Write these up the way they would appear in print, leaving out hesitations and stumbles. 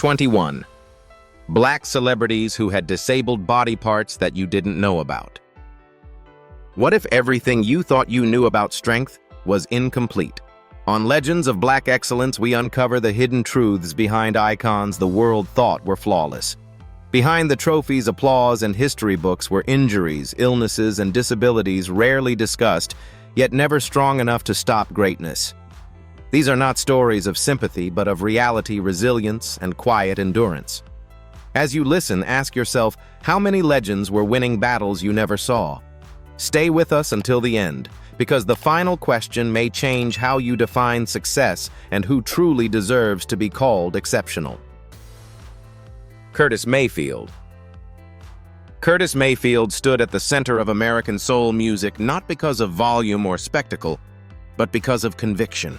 21. Black celebrities who had disabled body parts that you didn't know about. What if everything you thought you knew about strength was incomplete? On Legends of Black Excellence, we uncover the hidden truths behind icons the world thought were flawless. Behind the trophies, applause, and history books were injuries, illnesses, and disabilities rarely discussed, yet never strong enough to stop greatness. These are not stories of sympathy, but of reality, resilience, and quiet endurance. As you listen, ask yourself, how many legends were winning battles you never saw? Stay with us until the end, because the final question may change how you define success and who truly deserves to be called exceptional. Curtis Mayfield. Curtis Mayfield stood at the center of American soul music not because of volume or spectacle, but because of conviction.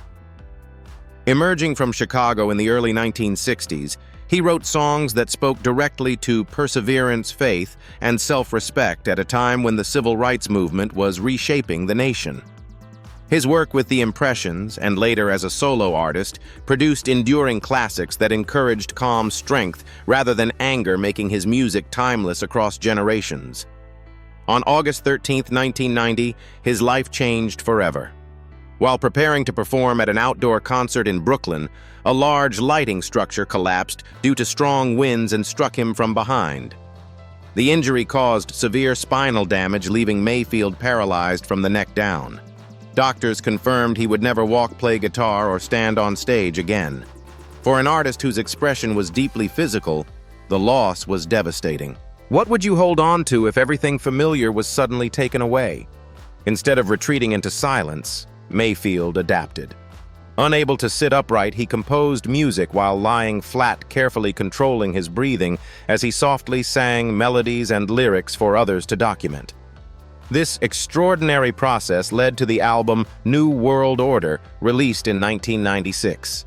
Emerging from Chicago in the early 1960s, he wrote songs that spoke directly to perseverance, faith, and self-respect at a time when the civil rights movement was reshaping the nation. His work with the Impressions, and later as a solo artist, produced enduring classics that encouraged calm strength rather than anger, making his music timeless across generations. On August 13, 1990, his life changed forever. While preparing to perform at an outdoor concert in Brooklyn, a large lighting structure collapsed due to strong winds and struck him from behind. The injury caused severe spinal damage, leaving Mayfield paralyzed from the neck down. Doctors confirmed he would never walk, play guitar, or stand on stage again. For an artist whose expression was deeply physical, the loss was devastating. What would you hold on to if everything familiar was suddenly taken away? Instead of retreating into silence, Mayfield adapted. Unable to sit upright, he composed music while lying flat, carefully controlling his breathing as he softly sang melodies and lyrics for others to document. This extraordinary process led to the album New World Order, released in 1996.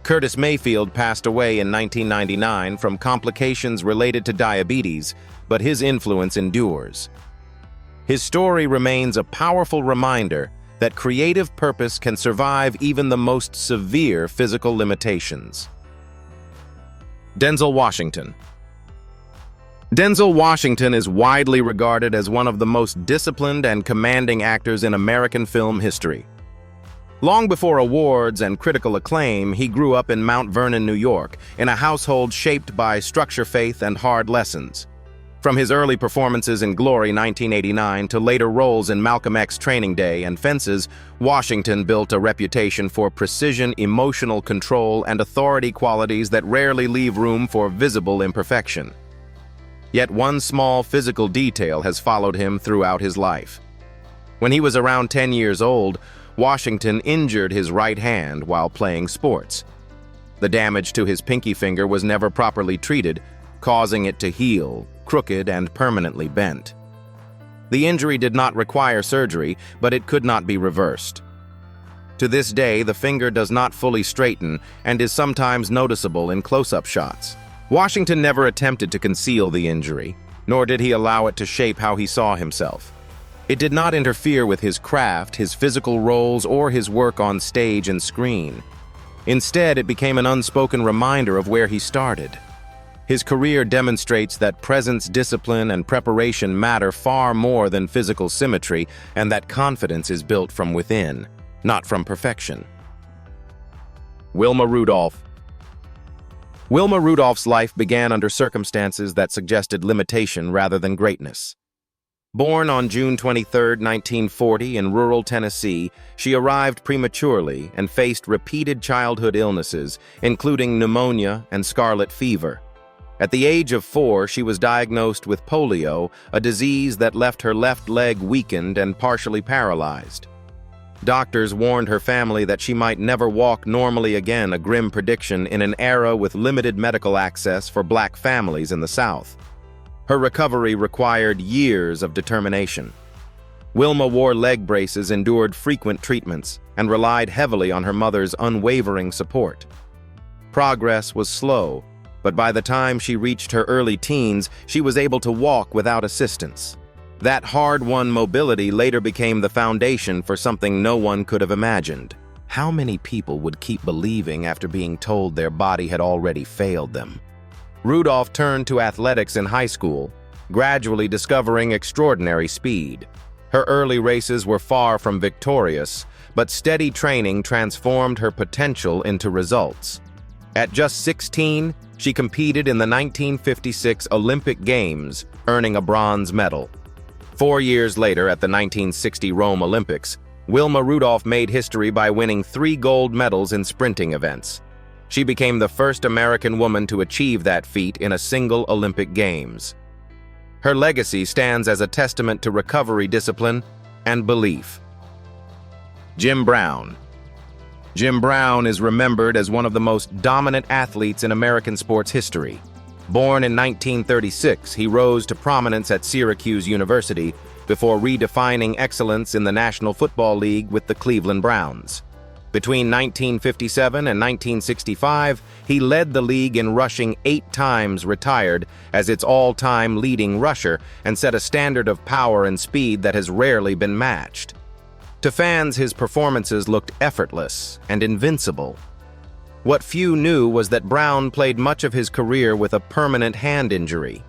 Curtis Mayfield passed away in 1999 from complications related to diabetes, but his influence endures. His story remains a powerful reminder that creative purpose can survive even the most severe physical limitations. Denzel Washington. Denzel Washington is widely regarded as one of the most disciplined and commanding actors in American film history. Long before awards and critical acclaim, he grew up in Mount Vernon, New York, in a household shaped by structure, faith, and hard lessons. From his early performances in Glory 1989 to later roles in Malcolm X Training Day and Fences, Washington built a reputation for precision, emotional control, and authority, qualities that rarely leave room for visible imperfection. Yet one small physical detail has followed him throughout his life. When he was around 10 years old, Washington injured his right hand while playing sports. The damage to his pinky finger was never properly treated, causing it to heal, crooked and permanently bent. The injury did not require surgery, but it could not be reversed. To this day, the finger does not fully straighten and is sometimes noticeable in close-up shots. Washington never attempted to conceal the injury, nor did he allow it to shape how he saw himself. It did not interfere with his craft, his physical roles, or his work on stage and screen. Instead, it became an unspoken reminder of where he started. His career demonstrates that presence, discipline, and preparation matter far more than physical symmetry, and that confidence is built from within, not from perfection. Wilma Rudolph. Wilma Rudolph's life began under circumstances that suggested limitation rather than greatness. Born on June 23, 1940, in rural Tennessee, she arrived prematurely and faced repeated childhood illnesses, including pneumonia and scarlet fever. At the age of 4, she was diagnosed with polio, a disease that left her left leg weakened and partially paralyzed. Doctors warned her family that she might never walk normally again, a grim prediction in an era with limited medical access for Black families in the South. Her recovery required years of determination. Wilma wore leg braces, endured frequent treatments, and relied heavily on her mother's unwavering support. Progress was slow, but by the time she reached her early teens, she was able to walk without assistance. That hard-won mobility later became the foundation for something no one could have imagined: How many people would keep believing after being told their body had already failed them? Rudolph turned to athletics in high school, gradually discovering extraordinary speed. Her early races were far from victorious, but steady training transformed her potential into results. At just 16, she competed in the 1956 Olympic Games, earning a bronze medal. 4 years later, at the 1960 Rome Olympics, Wilma Rudolph made history by winning 3 gold medals in sprinting events. She became the first American woman to achieve that feat in a single Olympic Games. Her legacy stands as a testament to recovery discipline and belief. Jim Brown. Jim Brown is remembered as one of the most dominant athletes in American sports history. Born in 1936, he rose to prominence at Syracuse University before redefining excellence in the National Football League with the Cleveland Browns. Between 1957 and 1965, he led the league in rushing 8 times, retired as its all-time leading rusher, and set a standard of power and speed that has rarely been matched. To fans, his performances looked effortless and invincible. What few knew was that Brown played much of his career with a permanent hand injury.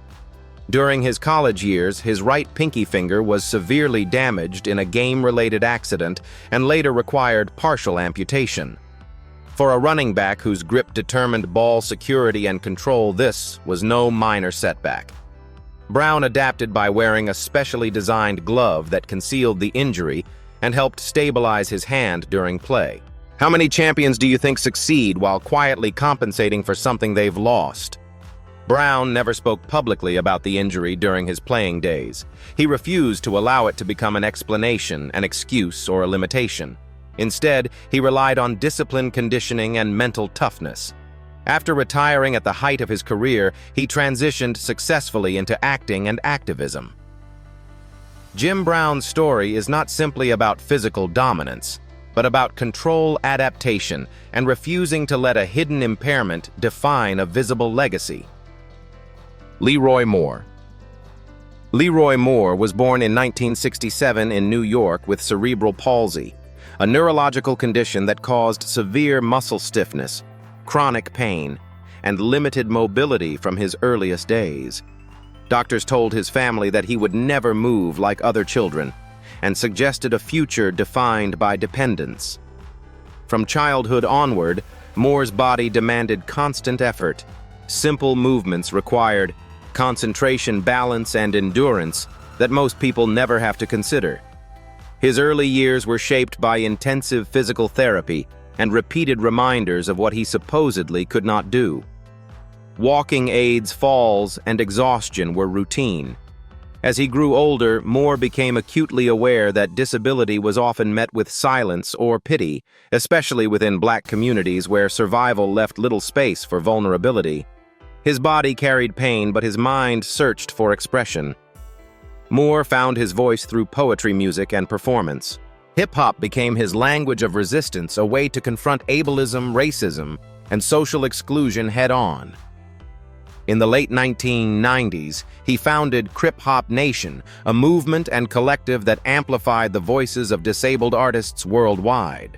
During his college years, his right pinky finger was severely damaged in a game-related accident and later required partial amputation. For a running back whose grip determined ball security and control, this was no minor setback. Brown adapted by wearing a specially designed glove that concealed the injury and helped stabilize his hand during play. How many champions do you think succeed while quietly compensating for something they've lost? Brown never spoke publicly about the injury during his playing days. He refused to allow it to become an explanation, an excuse, or a limitation. Instead, he relied on discipline, conditioning, and mental toughness. After retiring at the height of his career, he transitioned successfully into acting and activism. Jim Brown's story is not simply about physical dominance, but about control, adaptation, and refusing to let a hidden impairment define a visible legacy. Leroy Moore. Leroy Moore was born in 1967 in New York with cerebral palsy, a neurological condition that caused severe muscle stiffness, chronic pain, and limited mobility from his earliest days. Doctors told his family that he would never move like other children, and suggested a future defined by dependence. From childhood onward, Moore's body demanded constant effort. Simple movements required concentration, balance, and endurance that most people never have to consider. His early years were shaped by intensive physical therapy and repeated reminders of what he supposedly could not do. Walking aids, falls, and exhaustion were routine. As he grew older, Moore became acutely aware that disability was often met with silence or pity, especially within Black communities where survival left little space for vulnerability. His body carried pain, but his mind searched for expression. Moore found his voice through poetry, music, and performance. Hip-hop became his language of resistance, a way to confront ableism, racism, and social exclusion head-on. In the late 1990s, he founded Crip Hop Nation, a movement and collective that amplified the voices of disabled artists worldwide.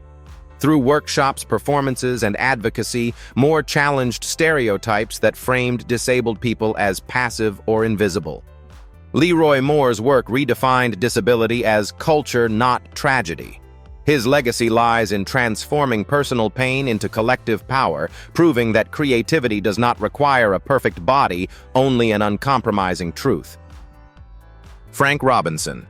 Through workshops, performances, and advocacy, Moore challenged stereotypes that framed disabled people as passive or invisible. Leroy Moore's work redefined disability as culture, not tragedy. His legacy lies in transforming personal pain into collective power, proving that creativity does not require a perfect body, only an uncompromising truth. Frank Robinson.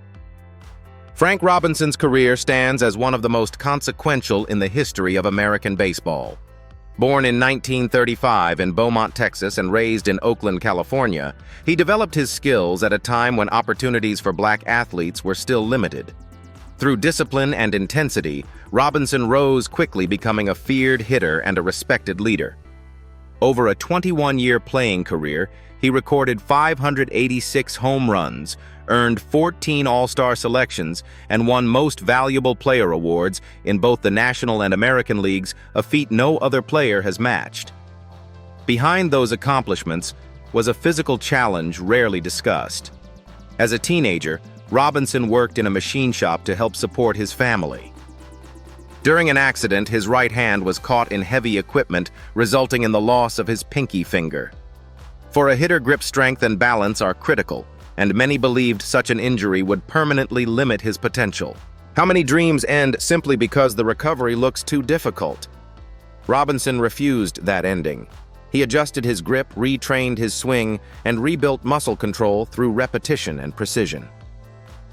Frank Robinson's career stands as one of the most consequential in the history of American baseball. Born in 1935 in Beaumont, Texas, and raised in Oakland, California, he developed his skills at a time when opportunities for Black athletes were still limited. Through discipline and intensity, Robinson rose quickly, becoming a feared hitter and a respected leader. Over a 21-year playing career, he recorded 586 home runs, earned 14 All-Star selections, and won Most Valuable Player awards in both the National and American Leagues, a feat no other player has matched. Behind those accomplishments was a physical challenge rarely discussed. As a teenager, Robinson worked in a machine shop to help support his family. During an accident, his right hand was caught in heavy equipment, resulting in the loss of his pinky finger. For a hitter, grip strength and balance are critical, and many believed such an injury would permanently limit his potential. How many dreams end simply because the recovery looks too difficult? Robinson refused that ending. He adjusted his grip, retrained his swing, and rebuilt muscle control through repetition and precision.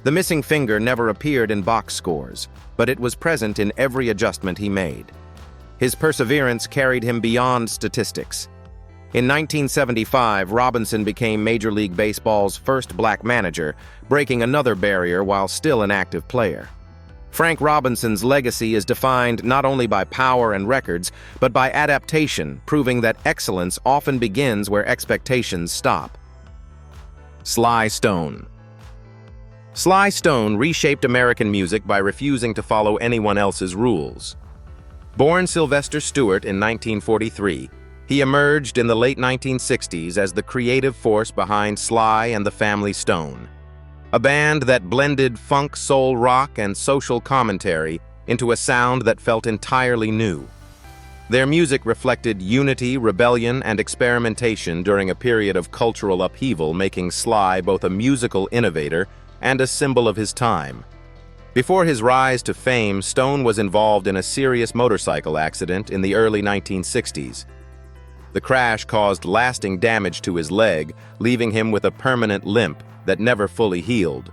The missing finger never appeared in box scores, but it was present in every adjustment he made. His perseverance carried him beyond statistics. In 1975, Robinson became Major League Baseball's first black manager, breaking another barrier while still an active player. Frank Robinson's legacy is defined not only by power and records, but by adaptation, proving that excellence often begins where expectations stop. Sly Stone. Sly Stone reshaped American music by refusing to follow anyone else's rules. Born Sylvester Stewart in 1943, he emerged in the late 1960s as the creative force behind Sly and the Family Stone, a band that blended funk, soul, rock, and social commentary into a sound that felt entirely new. Their music reflected unity, rebellion, and experimentation during a period of cultural upheaval, making Sly both a musical innovator and a symbol of his time. Before his rise to fame, Stone was involved in a serious motorcycle accident in the early 1960s. The crash caused lasting damage to his leg, leaving him with a permanent limp that never fully healed.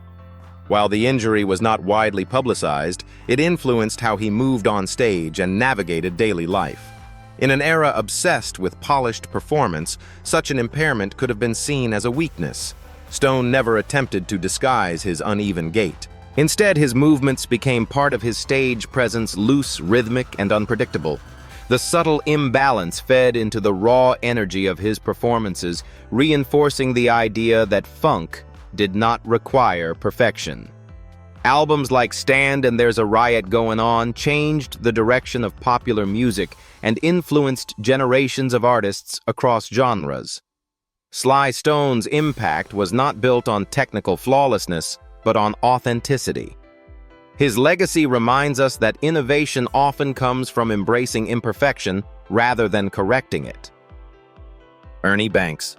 While the injury was not widely publicized, it influenced how he moved on stage and navigated daily life. In an era obsessed with polished performance, such an impairment could have been seen as a weakness. Stone never attempted to disguise his uneven gait. Instead, his movements became part of his stage presence, loose, rhythmic, and unpredictable. The subtle imbalance fed into the raw energy of his performances, reinforcing the idea that funk did not require perfection. Albums like Stand and There's a Riot Going On changed the direction of popular music and influenced generations of artists across genres. Sly Stone's impact was not built on technical flawlessness, but on authenticity. His legacy reminds us that innovation often comes from embracing imperfection rather than correcting it. Ernie Banks.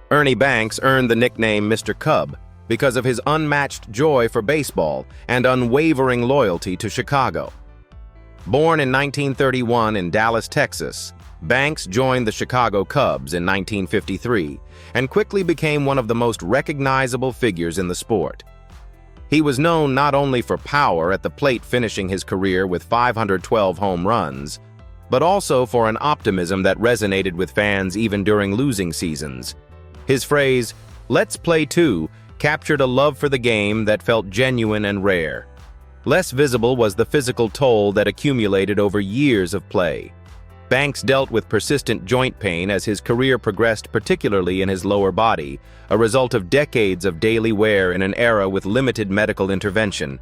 Ernie Banks earned the nickname Mr. Cub because of his unmatched joy for baseball and unwavering loyalty to Chicago. Born in 1931 in Dallas, Texas, Banks joined the Chicago Cubs in 1953 and quickly became one of the most recognizable figures in the sport. He was known not only for power at the plate, finishing his career with 512 home runs, but also for an optimism that resonated with fans even during losing seasons. His phrase, "Let's play too," captured a love for the game that felt genuine and rare. Less visible was the physical toll that accumulated over years of play. Banks dealt with persistent joint pain as his career progressed, particularly in his lower body, a result of decades of daily wear in an era with limited medical intervention.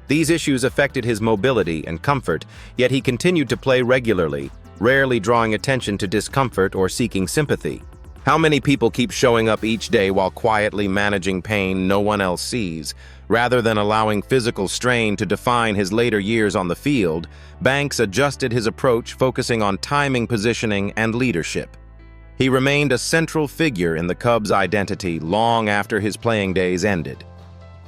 These issues affected his mobility and comfort, yet he continued to play regularly, rarely drawing attention to discomfort or seeking sympathy. How many people keep showing up each day while quietly managing pain no one else sees? Rather than allowing physical strain to define his later years on the field, Banks adjusted his approach, focusing on timing, positioning, and leadership. He remained a central figure in the Cubs' identity long after his playing days ended.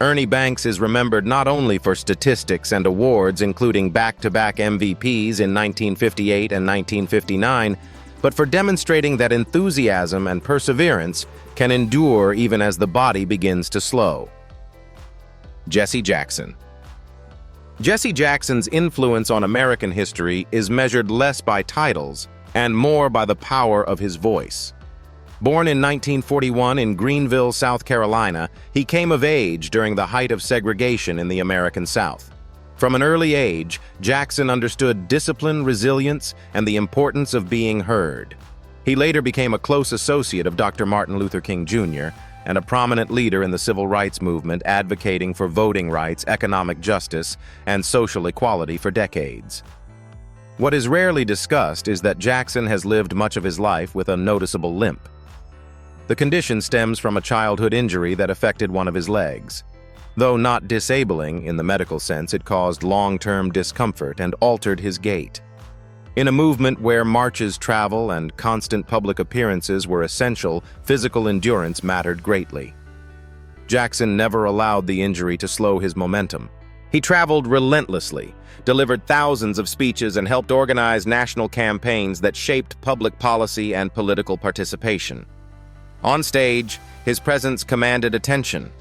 Ernie Banks is remembered not only for statistics and awards, including back-to-back MVPs in 1958 and 1959, but for demonstrating that enthusiasm and perseverance can endure even as the body begins to slow. Jesse Jackson. Jesse Jackson's influence on American history is measured less by titles and more by the power of his voice. Born in 1941 in Greenville, South Carolina, he came of age during the height of segregation in the American South. From an early age, Jackson understood discipline, resilience, and the importance of being heard. He later became a close associate of Dr. Martin Luther King Jr., and a prominent leader in the civil rights movement, advocating for voting rights, economic justice, and social equality for decades. What is rarely discussed is that Jackson has lived much of his life with a noticeable limp. The condition stems from a childhood injury that affected one of his legs. Though not disabling in the medical sense, it caused long-term discomfort and altered his gait. In a movement where marches, travel, and constant public appearances were essential, physical endurance mattered greatly. Jackson never allowed the injury to slow his momentum. He traveled relentlessly, delivered thousands of speeches, and helped organize national campaigns that shaped public policy and political participation. On stage, his presence commanded attention.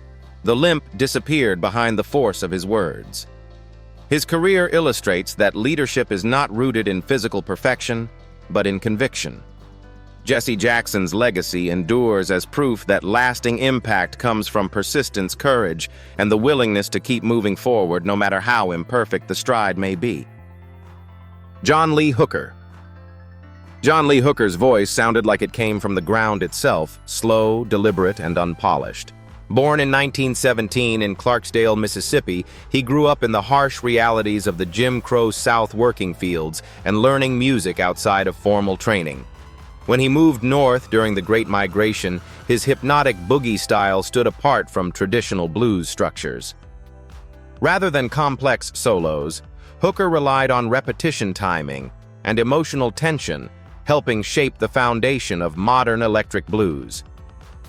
The limp disappeared behind the force of his words. His career illustrates that leadership is not rooted in physical perfection, but in conviction. Jesse Jackson's legacy endures as proof that lasting impact comes from persistence, courage, and the willingness to keep moving forward no matter how imperfect the stride may be. John Lee Hooker. John Lee Hooker's voice sounded like it came from the ground itself, slow, deliberate, and unpolished. Born in 1917 in Clarksdale, Mississippi, he grew up in the harsh realities of the Jim Crow South working fields and learning music outside of formal training. When he moved north during the Great Migration, his hypnotic boogie style stood apart from traditional blues structures. Rather than complex solos, Hooker relied on repetition timing and emotional tension, helping shape the foundation of modern electric blues.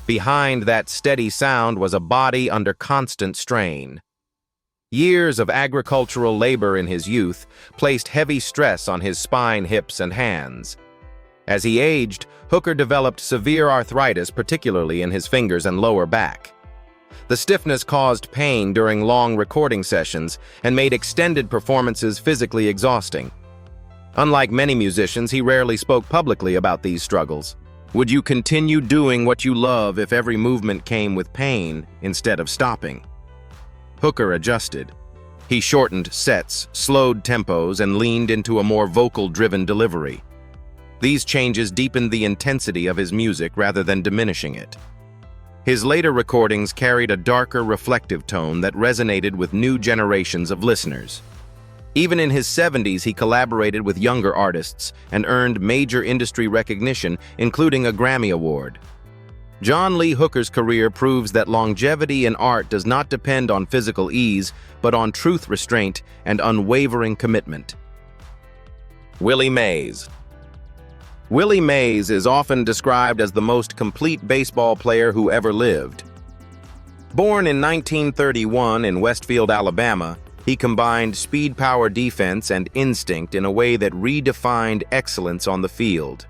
Behind that steady sound was a body under constant strain. Years of agricultural labor in his youth placed heavy stress on his spine, hips, and hands. As he aged, Hooker developed severe arthritis, particularly in his fingers and lower back. The stiffness caused pain during long recording sessions and made extended performances physically exhausting. Unlike many musicians, he rarely spoke publicly about these struggles. Would you continue doing what you love if every movement came with pain instead of stopping? Hooker adjusted. He shortened sets, slowed tempos, and leaned into a more vocal-driven delivery. These changes deepened the intensity of his music rather than diminishing it. His later recordings carried a darker, reflective tone that resonated with new generations of listeners. Even in his 70s, he collaborated with younger artists and earned major industry recognition, including a Grammy Award. John Lee Hooker's career proves that longevity in art does not depend on physical ease, but on truth, restraint, and unwavering commitment. Willie Mays. Willie Mays is often described as the most complete baseball player who ever lived. Born in 1931 in Westfield, Alabama, he combined speed, power, defense, and instinct in a way that redefined excellence on the field.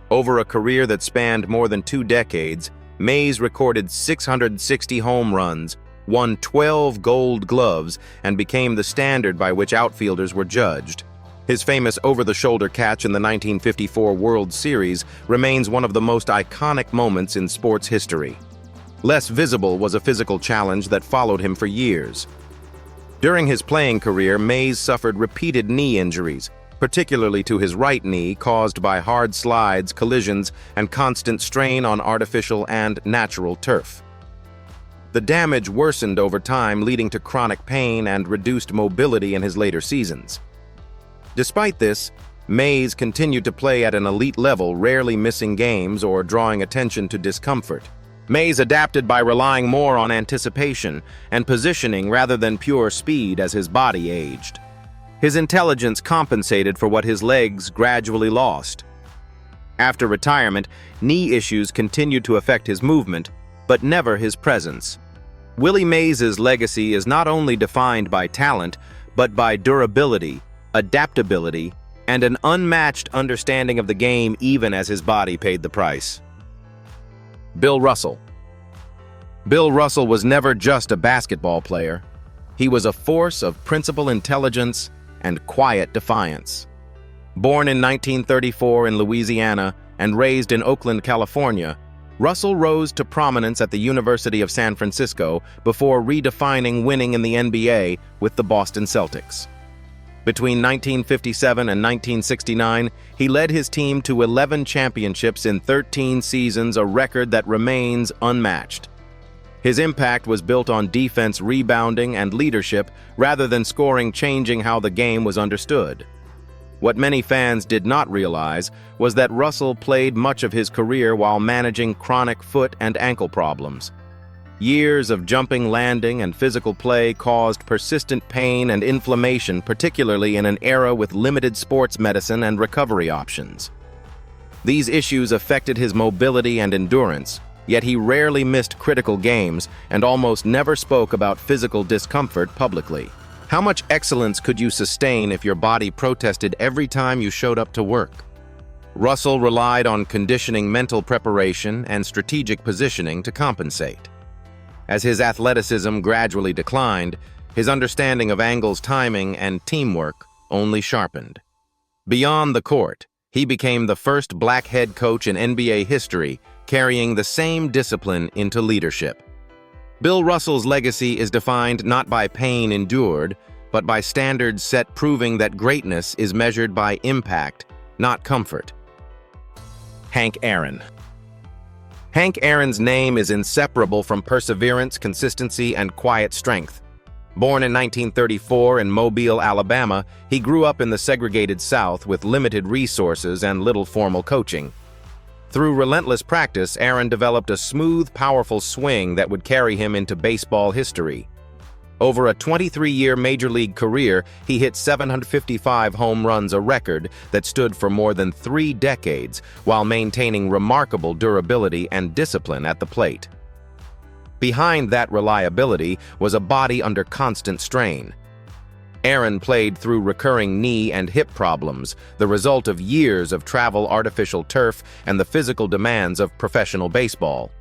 Over a career that spanned more than 2 decades, Mays recorded 660 home runs, won 12 Gold Gloves, and became the standard by which outfielders were judged. His famous over-the-shoulder catch in the 1954 World Series remains one of the most iconic moments in sports history. Less visible was a physical challenge that followed him for years. During his playing career, Mays suffered repeated knee injuries, particularly to his right knee, caused by hard slides, collisions, and constant strain on artificial and natural turf. The damage worsened over time, leading to chronic pain and reduced mobility in his later seasons. Despite this, Mays continued to play at an elite level, rarely missing games or drawing attention to discomfort. Mays adapted by relying more on anticipation and positioning rather than pure speed as his body aged. His intelligence compensated for what his legs gradually lost. After retirement, knee issues continued to affect his movement, but never his presence. Willie Mays's legacy is not only defined by talent, but by durability, adaptability, and an unmatched understanding of the game even as his body paid the price. Bill Russell. Bill Russell was never just a basketball player. He was a force of principled intelligence and quiet defiance. Born in 1934 in Louisiana and raised in Oakland, California, Russell rose to prominence at the University of San Francisco before redefining winning in the NBA with the Boston Celtics. Between 1957 and 1969, he led his team to 11 championships in 13 seasons, a record that remains unmatched. His impact was built on defense, rebounding, and leadership rather than scoring, changing how the game was understood. What many fans did not realize was that Russell played much of his career while managing chronic foot and ankle problems. Years of jumping, landing, and physical play caused persistent pain and inflammation, particularly in an era with limited sports medicine and recovery options. These issues affected his mobility and endurance, yet he rarely missed critical games and almost never spoke about physical discomfort publicly. How much excellence could you sustain if your body protested every time you showed up to work? Russell relied on conditioning, mental preparation, and strategic positioning to compensate. As his athleticism gradually declined, his understanding of angles, timing, and teamwork only sharpened. Beyond the court, he became the first black head coach in NBA history, carrying the same discipline into leadership. Bill Russell's legacy is defined not by pain endured, but by standards set, proving that greatness is measured by impact, not comfort. Hank Aaron. Hank Aaron's name is inseparable from perseverance, consistency, and quiet strength. Born in 1934 in Mobile, Alabama, he grew up in the segregated South with limited resources and little formal coaching. Through relentless practice, Aaron developed a smooth, powerful swing that would carry him into baseball history. Over a 23-year Major League career, he hit 755 home runs, a record that stood for more than 3 decades, while maintaining remarkable durability and discipline at the plate. Behind that reliability was a body under constant strain. Aaron played through recurring knee and hip problems, the result of years of travel, artificial turf, and the physical demands of professional baseball.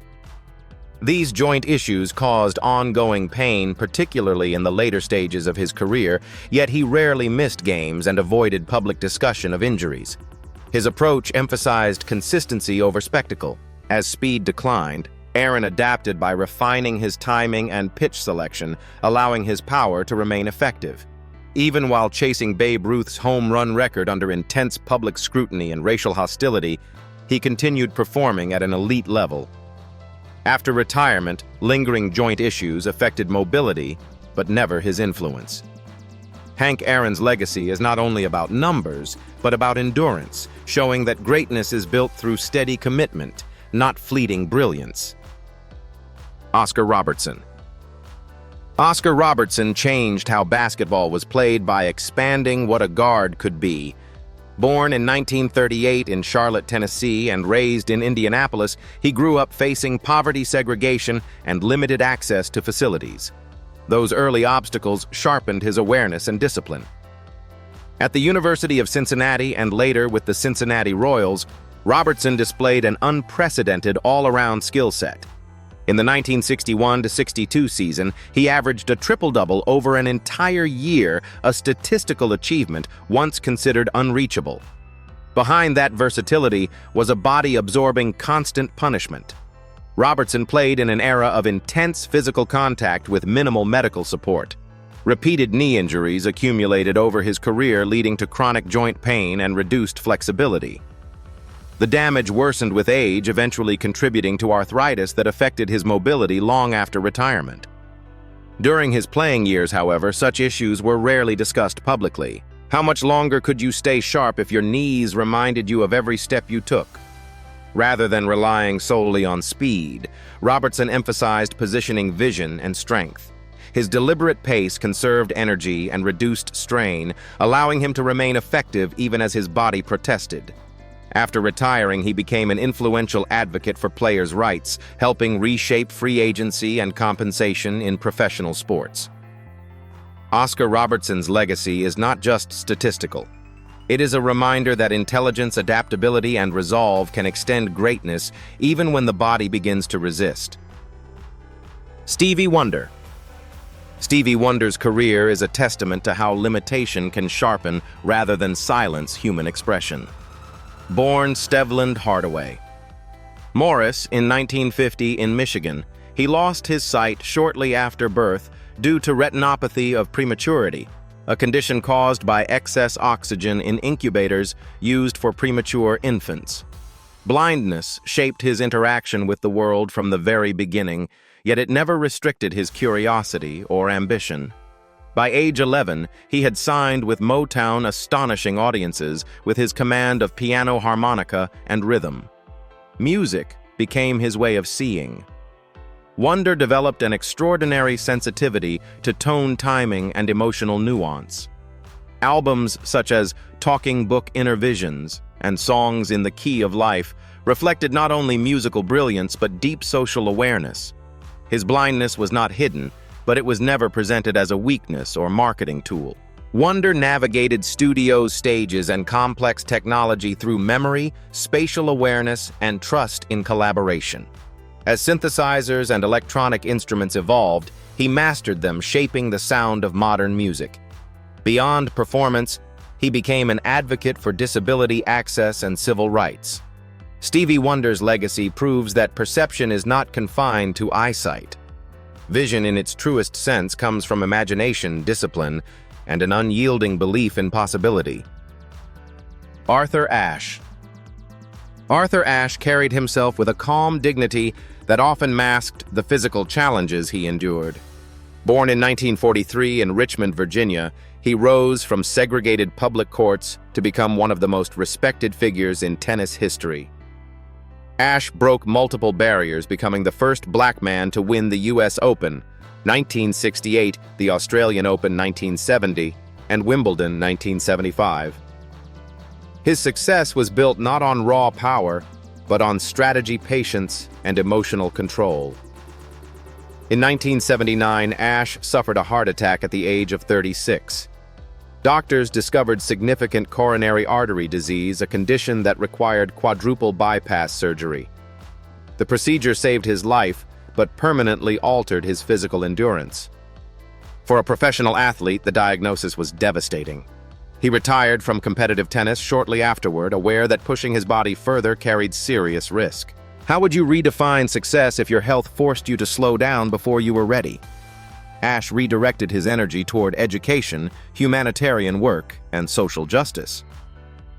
These joint issues caused ongoing pain, particularly in the later stages of his career, yet he rarely missed games and avoided public discussion of injuries. His approach emphasized consistency over spectacle. As speed declined, Aaron adapted by refining his timing and pitch selection, allowing his power to remain effective. Even while chasing Babe Ruth's home run record under intense public scrutiny and racial hostility, he continued performing at an elite level. After retirement, lingering joint issues affected mobility, but never his influence. Hank Aaron's legacy is not only about numbers, but about endurance, showing that greatness is built through steady commitment, not fleeting brilliance. Oscar Robertson. Oscar Robertson changed how basketball was played by expanding what a guard could be. Born in 1938 in Charlotte, Tennessee, and raised in Indianapolis, he grew up facing poverty, segregation, and limited access to facilities. Those early obstacles sharpened his awareness and discipline. At the University of Cincinnati and later with the Cincinnati Royals, Robertson displayed an unprecedented all-around skill set. In the 1961-62 season, he averaged a triple-double over an entire year, a statistical achievement once considered unreachable. Behind that versatility was a body absorbing constant punishment. Robertson played in an era of intense physical contact with minimal medical support. Repeated knee injuries accumulated over his career, leading to chronic joint pain and reduced flexibility. The damage worsened with age, eventually contributing to arthritis that affected his mobility long after retirement. During his playing years, however, such issues were rarely discussed publicly. How much longer could you stay sharp if your knees reminded you of every step you took? Rather than relying solely on speed, Robertson emphasized positioning, vision, and strength. His deliberate pace conserved energy and reduced strain, allowing him to remain effective even as his body protested. After retiring, he became an influential advocate for players' rights, helping reshape free agency and compensation in professional sports. Oscar Robertson's legacy is not just statistical. It is a reminder that intelligence, adaptability, and resolve can extend greatness even when the body begins to resist. Stevie Wonder. Stevie Wonder's career is a testament to how limitation can sharpen rather than silence human expression. Born Stevland Hardaway. Morris in 1950 in Michigan, he lost his sight shortly after birth due to retinopathy of prematurity, a condition caused by excess oxygen in incubators used for premature infants. Blindness shaped his interaction with the world from the very beginning, yet it never restricted his curiosity or ambition. By age 11, he had signed with Motown, astonishing audiences with his command of piano, harmonica, and rhythm. Music became his way of seeing. Wonder developed an extraordinary sensitivity to tone timing and emotional nuance. Albums such as Talking Book Inner Visions and Songs in the Key of Life reflected not only musical brilliance but deep social awareness. His blindness was not hidden, but it was never presented as a weakness or marketing tool. Wonder navigated studios, stages, and complex technology through memory, spatial awareness, and trust in collaboration. As synthesizers and electronic instruments evolved, he mastered them, shaping the sound of modern music. Beyond performance, he became an advocate for disability access and civil rights. Stevie Wonder's legacy proves that perception is not confined to eyesight. Vision in its truest sense comes from imagination, discipline, and an unyielding belief in possibility. Arthur Ashe. Arthur Ashe carried himself with a calm dignity that often masked the physical challenges he endured. Born in 1943 in Richmond, Virginia, he rose from segregated public courts to become one of the most respected figures in tennis history. Ashe broke multiple barriers, becoming the first black man to win the U.S. Open, 1968, the Australian Open 1970, and Wimbledon 1975. His success was built not on raw power, but on strategy, patience, and emotional control. In 1979, Ashe suffered a heart attack at the age of 36. Doctors discovered significant coronary artery disease, a condition that required quadruple bypass surgery. The procedure saved his life, but permanently altered his physical endurance. For a professional athlete, the diagnosis was devastating. He retired from competitive tennis shortly afterward, aware that pushing his body further carried serious risk. How would you redefine success if your health forced you to slow down before you were ready? Ashe redirected his energy toward education, humanitarian work, and social justice.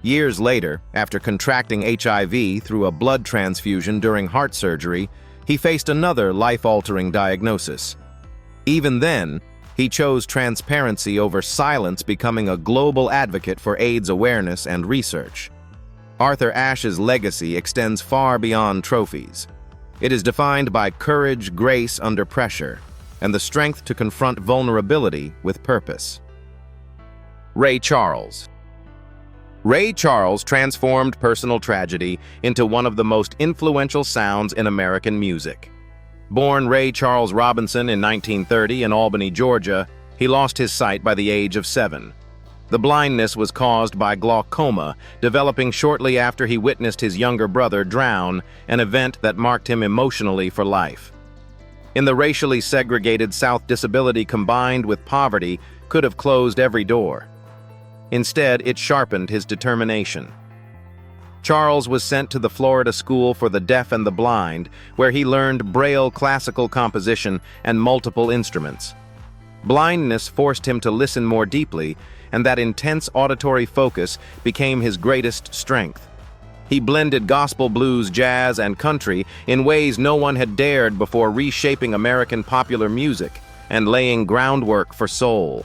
Years later, after contracting HIV through a blood transfusion during heart surgery, he faced another life-altering diagnosis. Even then, he chose transparency over silence, becoming a global advocate for AIDS awareness and research. Arthur Ashe's legacy extends far beyond trophies. It is defined by courage, grace under pressure, and the strength to confront vulnerability with purpose. Ray Charles. Ray Charles transformed personal tragedy into one of the most influential sounds in American music. Born Ray Charles Robinson in 1930 in Albany, Georgia, he lost his sight by the age of 7. The blindness was caused by glaucoma, developing shortly after he witnessed his younger brother drown, an event that marked him emotionally for life. In the racially segregated South, disability combined with poverty could have closed every door. Instead, it sharpened his determination. Charles was sent to the Florida School for the Deaf and the Blind, where he learned Braille classical composition and multiple instruments. Blindness forced him to listen more deeply, and that intense auditory focus became his greatest strength. He blended gospel, blues, jazz, and country in ways no one had dared before, reshaping American popular music and laying groundwork for soul.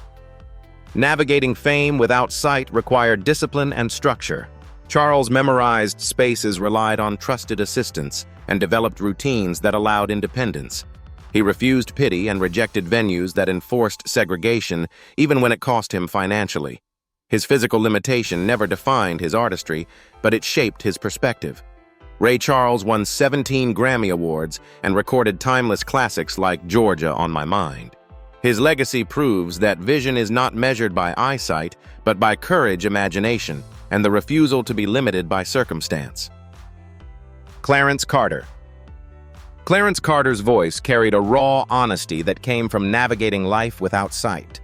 Navigating fame without sight required discipline and structure. Charles memorized spaces, relied on trusted assistants, and developed routines that allowed independence. He refused pity and rejected venues that enforced segregation, even when it cost him financially. His physical limitation never defined his artistry, but it shaped his perspective. Ray Charles won 17 Grammy Awards and recorded timeless classics like Georgia on My Mind. His legacy proves that vision is not measured by eyesight, but by courage, imagination, and the refusal to be limited by circumstance. Clarence Carter. Clarence Carter's voice carried a raw honesty that came from navigating life without sight.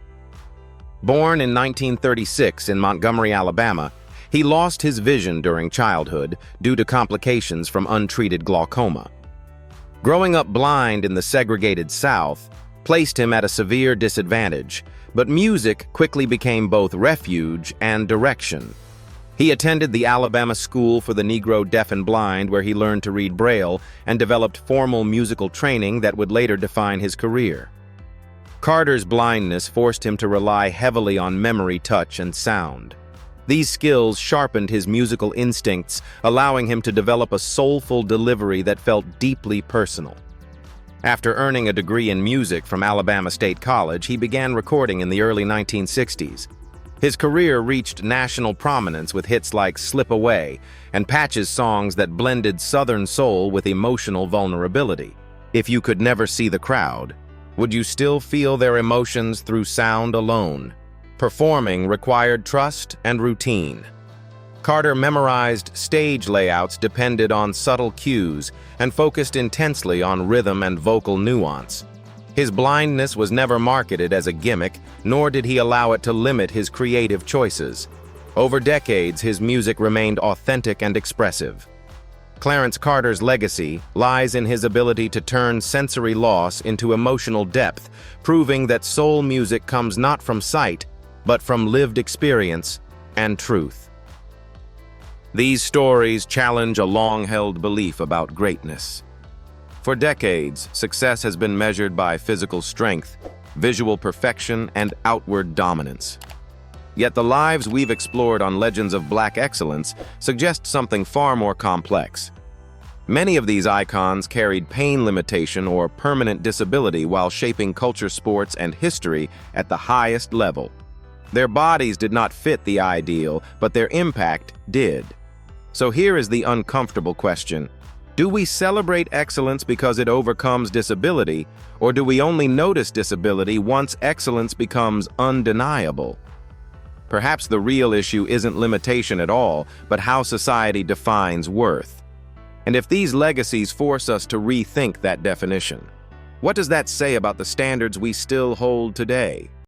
Born in 1936 in Montgomery, Alabama, he lost his vision during childhood due to complications from untreated glaucoma. Growing up blind in the segregated South placed him at a severe disadvantage, but music quickly became both refuge and direction. He attended the Alabama School for the Negro Deaf and Blind, where he learned to read Braille and developed formal musical training that would later define his career. Carter's blindness forced him to rely heavily on memory, touch, and sound. These skills sharpened his musical instincts, allowing him to develop a soulful delivery that felt deeply personal. After earning a degree in music from Alabama State College, he began recording in the early 1960s. His career reached national prominence with hits like Slip Away and Patch's songs that blended Southern soul with emotional vulnerability. If you could never see the crowd, would you still feel their emotions through sound alone? Performing required trust and routine. Carter memorized stage layouts, depended on subtle cues, and focused intensely on rhythm and vocal nuance. His blindness was never marketed as a gimmick, nor did he allow it to limit his creative choices. Over decades, his music remained authentic and expressive. Clarence Carter's legacy lies in his ability to turn sensory loss into emotional depth, proving that soul music comes not from sight, but from lived experience and truth. These stories challenge a long-held belief about greatness. For decades, success has been measured by physical strength, visual perfection, and outward dominance. Yet the lives we've explored on Legends of Black Excellence suggest something far more complex. Many of these icons carried pain limitation or permanent disability while shaping culture, sports, and history at the highest level. Their bodies did not fit the ideal, but their impact did. So here is the uncomfortable question. Do we celebrate excellence because it overcomes disability, or do we only notice disability once excellence becomes undeniable? Perhaps the real issue isn't limitation at all, but how society defines worth. And if these legacies force us to rethink that definition, what does that say about the standards we still hold today?